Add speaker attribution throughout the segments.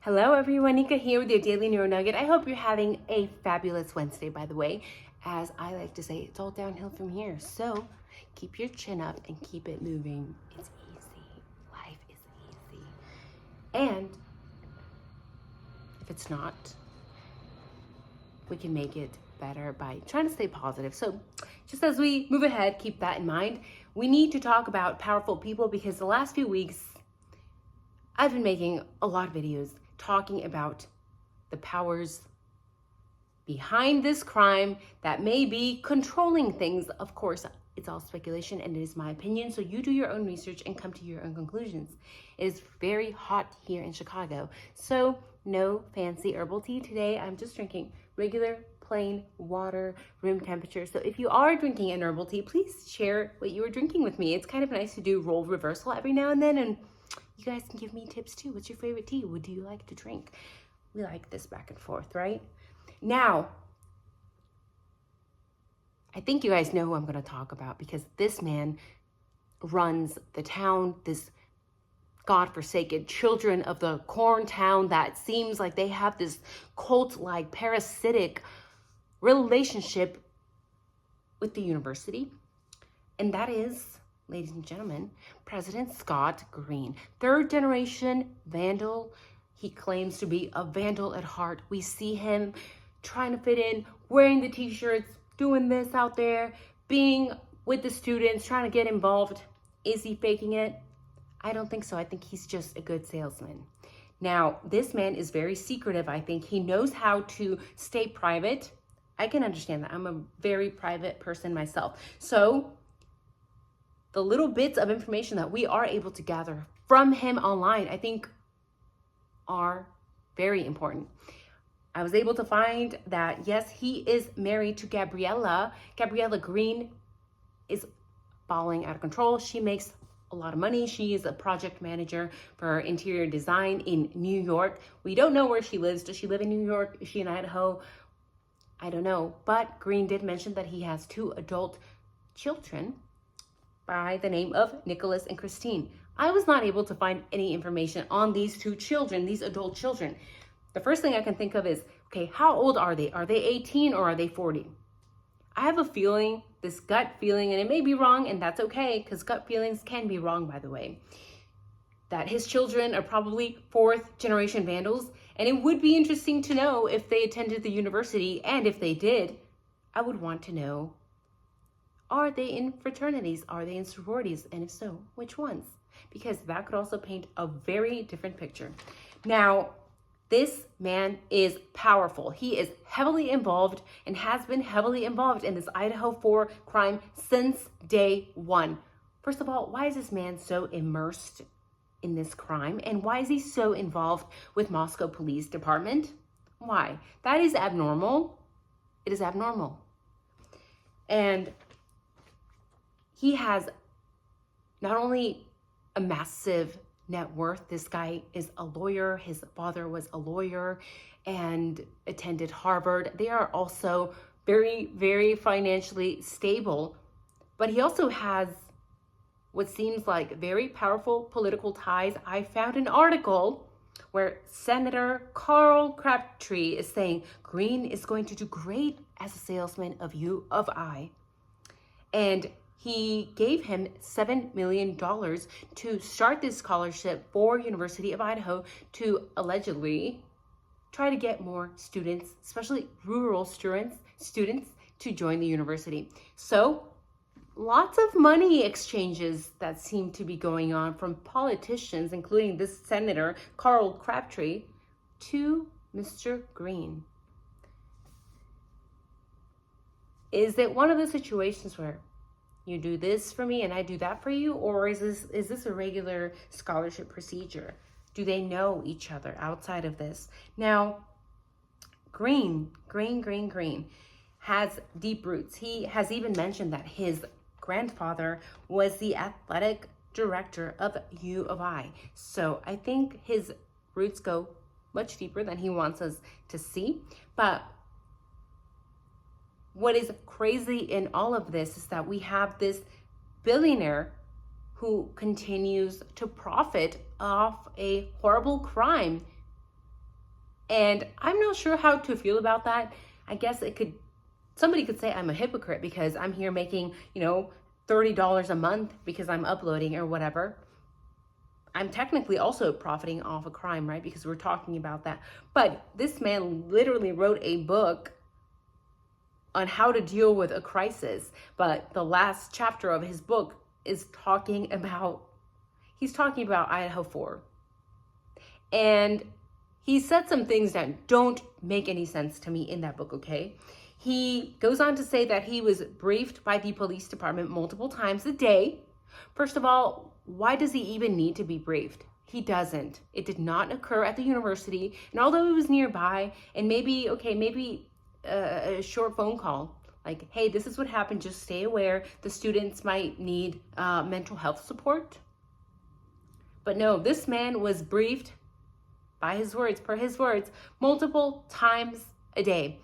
Speaker 1: Hello everyone, Nika here with your Daily Neuro Nugget. I hope you're having a fabulous Wednesday, by the way. As I like to say, it's all downhill from here. So keep your chin up and keep it moving. It's easy. Life is easy. And if it's not, we can make it better by trying to stay positive. So just as we move ahead, keep that in mind. We need to talk about powerful people because the last few weeks, I've been making a lot of videos talking about the powers behind this crime that may be controlling things. Of course, it's all speculation and it is my opinion, so you do your own research and come to your own conclusions. It is very hot here in Chicago, so no fancy herbal tea today. I'm just drinking regular plain water, room temperature. So if you are drinking an herbal tea, please share what you are drinking with me. It's kind of nice to do role reversal every now and then, and you guys can give me tips too. What's your favorite tea? What do you like to drink? We like this back and forth, right? Now, I think you guys know who I'm going to talk about because this man runs the town, this godforsaken children of the corn town that seems like they have this cult-like parasitic relationship with the university. And that is, ladies and gentlemen, President Scott Green, third generation vandal. He claims to be a vandal at heart. We see him trying to fit in, wearing the t-shirts, doing this out there, being with the students, trying to get involved. Is he faking it? I don't think so. I think he's just a good salesman. Now, this man is very secretive. I think he knows how to stay private. I can understand that. I'm a very private person myself. So the little bits of information that we are able to gather from him online, I think are very important. I was able to find that, yes, he is married to Gabriella. Gabriella Green is balling out of control. She makes a lot of money. She is a project manager for interior design in New York. We don't know where she lives. Does she live in New York? Is she in Idaho? I don't know. But Green did mention that he has 2 adult children by the name of Nicholas and Christine. I was not able to find any information on these 2 children, these adult children. The first thing I can think of is, okay, how old are they? Are they 18 or are they 40? I have a feeling, this gut feeling, and it may be wrong, and that's okay, because gut feelings can be wrong, by the way, that his children are probably 4th generation vandals, and it would be interesting to know if they attended the university, and if they did, I would want to know, are they in fraternities? Are they in sororities? And if so, which ones? Because that could also paint a very different picture. Now, this man is powerful. He is heavily involved and has been heavily involved in this IDAHO4 crime since day one. First of all, why is this man so immersed in this crime? And why is he so involved with Moscow Police Department? Why? That is abnormal. It is abnormal. And he has not only a massive net worth. This guy is a lawyer. His father was a lawyer and attended Harvard. They are also very, very financially stable. But he also has what seems like very powerful political ties. I found an article where Senator Carl Crabtree is saying Green is going to do great as a salesman of U of I. And he gave him $7 million to start this scholarship for University of Idaho to allegedly try to get more students, especially rural students, to join the university. So lots of money exchanges that seem to be going on from politicians, including this Senator Carl Crabtree, to Mr. Green. Is it one of the situations where you do this for me and I do that for you? Or is this a regular scholarship procedure? Do they know each other outside of this? Now, Green has deep roots. He has even mentioned that his grandfather was the athletic director of U of I. So I think his roots go much deeper than he wants us to see. But what is crazy in all of this is that we have this billionaire who continues to profit off a horrible crime And I'm not sure how to feel about that. I guess somebody could say I'm a hypocrite because I'm here making, $30 a month because I'm uploading or whatever. I'm technically also profiting off a crime, right? Because we're talking about that. But this man literally wrote a book on how to deal with a crisis. But the last chapter of his book is talking about IDAHO4. And he said some things that don't make any sense to me in that book, okay? He goes on to say that he was briefed by the police department multiple times a day. First of all, why does he even need to be briefed? He doesn't. It did not occur at the university. And although it was nearby, and maybe a short phone call, like, hey, this is what happened, just stay aware. The students might need mental health support. But no, this man was briefed per his words, multiple times a day.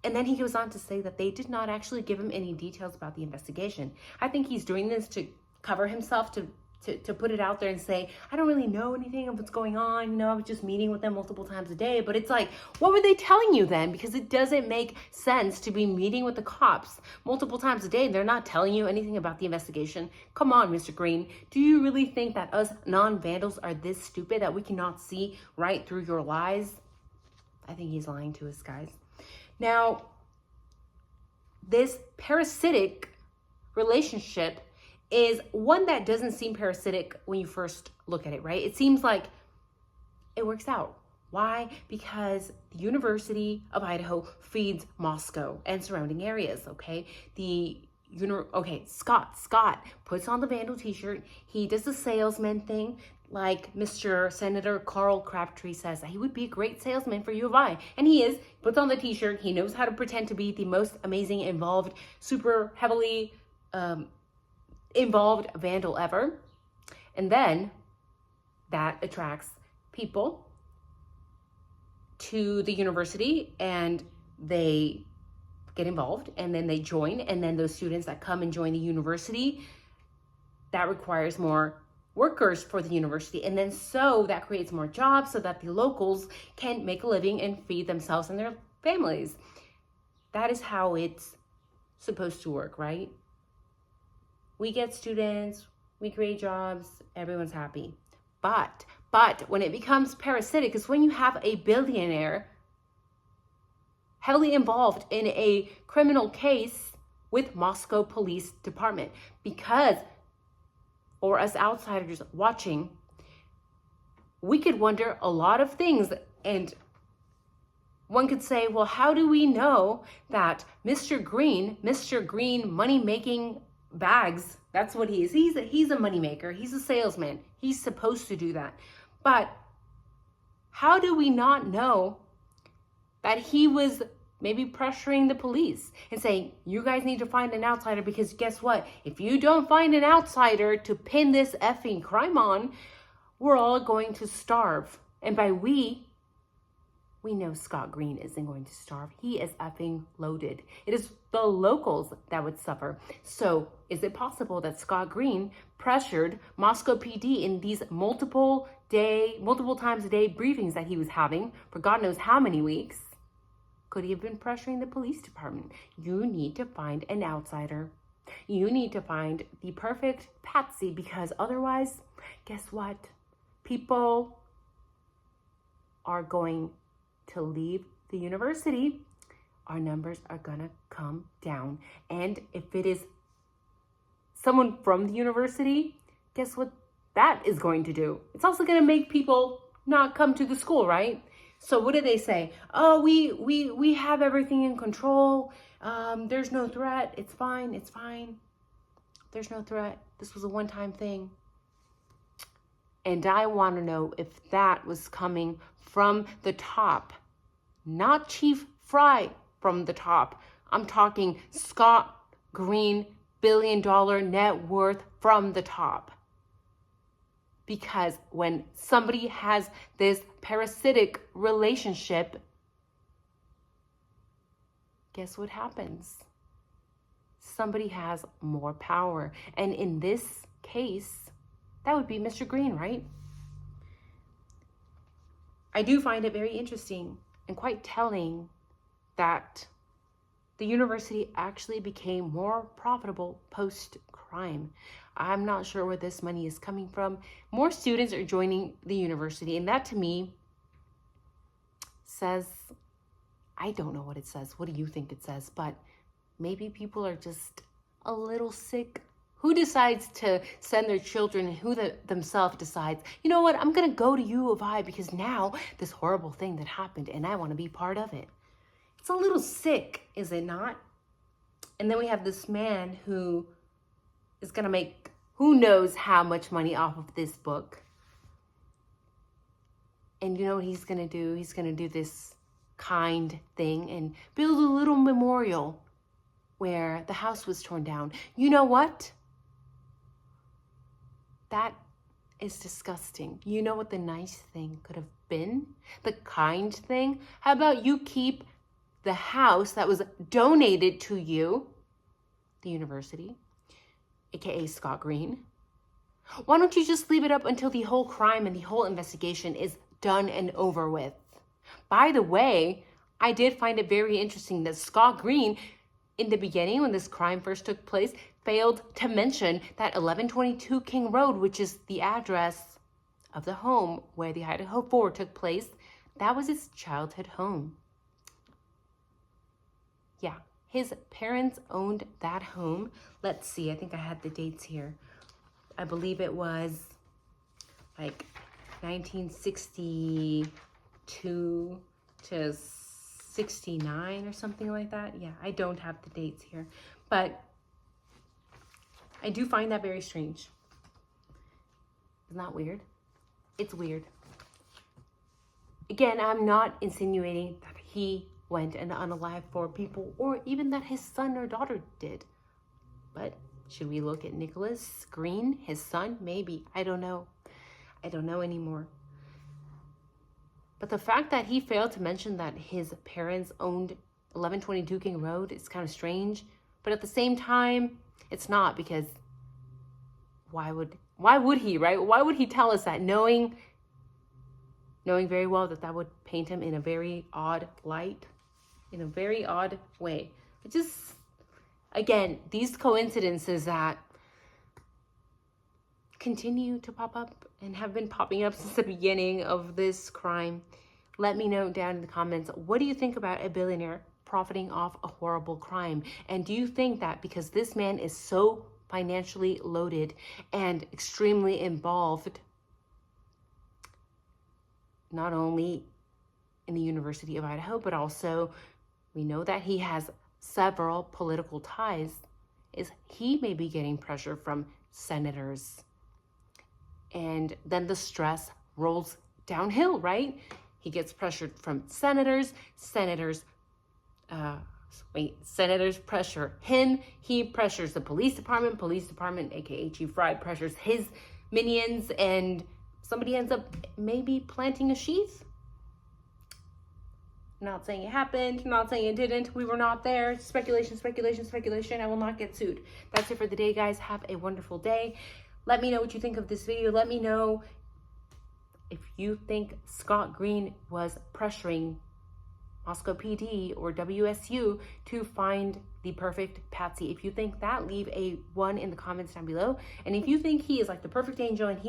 Speaker 1: And then he goes on to say that they did not actually give him any details about the investigation. I think he's doing this to cover himself, to put it out there and say, I don't really know anything of what's going on. I was just meeting with them multiple times a day. But it's like, what were they telling you then? Because it doesn't make sense to be meeting with the cops multiple times a day. They're not telling you anything about the investigation. Come on, Mr. Green. Do you really think that us non-vandals are this stupid that we cannot see right through your lies? I think he's lying to us, guys. Now, this parasitic relationship is one that doesn't seem parasitic when you first look at it, right? It seems like it works out. Why? Because the University of Idaho feeds Moscow and surrounding areas, okay? Scott puts on the Vandal t-shirt. He does the salesman thing. Like Mr. Senator Carl Crabtree says that he would be a great salesman for U of I. And he is. Puts on the t-shirt. He knows how to pretend to be the most amazing, involved, super heavily involved vandal ever. And then that attracts people to the university and they get involved and then they join. And then those students that come and join the university, that requires more workers for the university. And then so that creates more jobs so that the locals can make a living and feed themselves and their families. That is how it's supposed to work, right? We get students, we create jobs, everyone's happy. But when it becomes parasitic is when you have a billionaire heavily involved in a criminal case with Moscow Police Department. Because, or us outsiders watching, we could wonder a lot of things. And one could say, well, how do we know that Mr. Green money-making bags, that's what he is. He's a moneymaker. He's a salesman. He's supposed to do that. But how do we not know that he was maybe pressuring the police and saying, you guys need to find an outsider because guess what? If you don't find an outsider to pin this effing crime on, we're all going to starve. And by we know Scott Green isn't going to starve. He is effing loaded. It is the locals that would suffer. So is it possible that Scott Green pressured Moscow PD in these multiple times a day briefings that he was having for God knows how many weeks? Could he have been pressuring the police department? You need to find an outsider. You need to find the perfect patsy because otherwise, guess what? People are going to leave the university. Our numbers are gonna come down. And if it is someone from the university, guess what that is going to do? It's also gonna make people not come to the school, right? So what do they say? Oh, we have everything in control. There's no threat. It's fine. There's no threat. This was a one-time thing. And I want to know if that was coming from the top, not Chief Fry from the top. I'm talking Scott Green, billion-dollar net worth from the top. Because when somebody has this parasitic relationship, guess what happens? Somebody has more power. And in this case, that would be Mr. Green, right? I do find it very interesting and quite telling that the university actually became more profitable post-crime. I'm not sure where this money is coming from. More students are joining the university, and that to me says, I don't know what it says. What do you think it says? But maybe people are just a little sick. Who decides to send their children, and who themselves decides, you know what, I'm going to go to U of I because now this horrible thing that happened and I want to be part of it. It's a little sick, is it not? And then we have this man who is going to make who knows how much money off of this book. And you know what he's going to do? He's going to do this kind thing and build a little memorial where the house was torn down. You know what? That is disgusting. You know what the nice thing could have been? The kind thing? How about you keep the house that was donated to you, the university, aka Scott Green? Why don't you just leave it up until the whole crime and the whole investigation is done and over with? By the way, I did find it very interesting that Scott Green, in the beginning, when this crime first took place, failed to mention that 1122 King Road, which is the address of the home where the IDAHO4 took place, that was his childhood home. Yeah, his parents owned that home. Let's see, I think I had the dates here. I believe it was like 1962 to 69 or something like that. Yeah, I don't have the dates here, but I do find that very strange. Isn't that weird? It's weird. Again, I'm not insinuating that he went and unalived 4 people, or even that his son or daughter did. But should we look at Nicholas Green, his son? Maybe. I don't know. I don't know anymore. But the fact that he failed to mention that his parents owned 1122 King Road is kind of strange. But at the same time, it's not, because why would he, right? Why would he tell us that, knowing very well that would paint him in a very odd light, in a very odd way? It just, again, these coincidences that continue to pop up and have been popping up since the beginning of this crime. Let me know down in the comments, what do you think about a billionaire profiting off a horrible crime? And do you think that because this man is so financially loaded and extremely involved, not only in the University of Idaho, but also we know that he has several political ties, is he may be getting pressure from senators? And then the stress rolls downhill, right? He gets pressured from senators. Senators pressure him. He pressures the police department. Police department, aka Chief Fry, pressures his minions, and somebody ends up maybe planting a sheath. Not saying it happened, not saying it didn't. We were not there. Speculation, speculation, speculation. I will not get sued. That's it for the day, guys. Have a wonderful day. Let me know what you think of this video. Let me know if you think Scott Green was pressuring Moscow PD or WSU to find the perfect Patsy. If you think that, leave a 1 in the comments down below. And if you think he is like the perfect angel and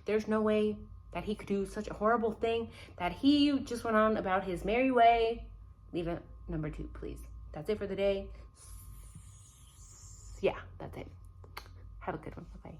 Speaker 1: there's no way that he could do such a horrible thing, that he just went on about his merry way, leave a number 2, please. That's it for the day. Yeah, that's it. Have a good one. Bye-bye.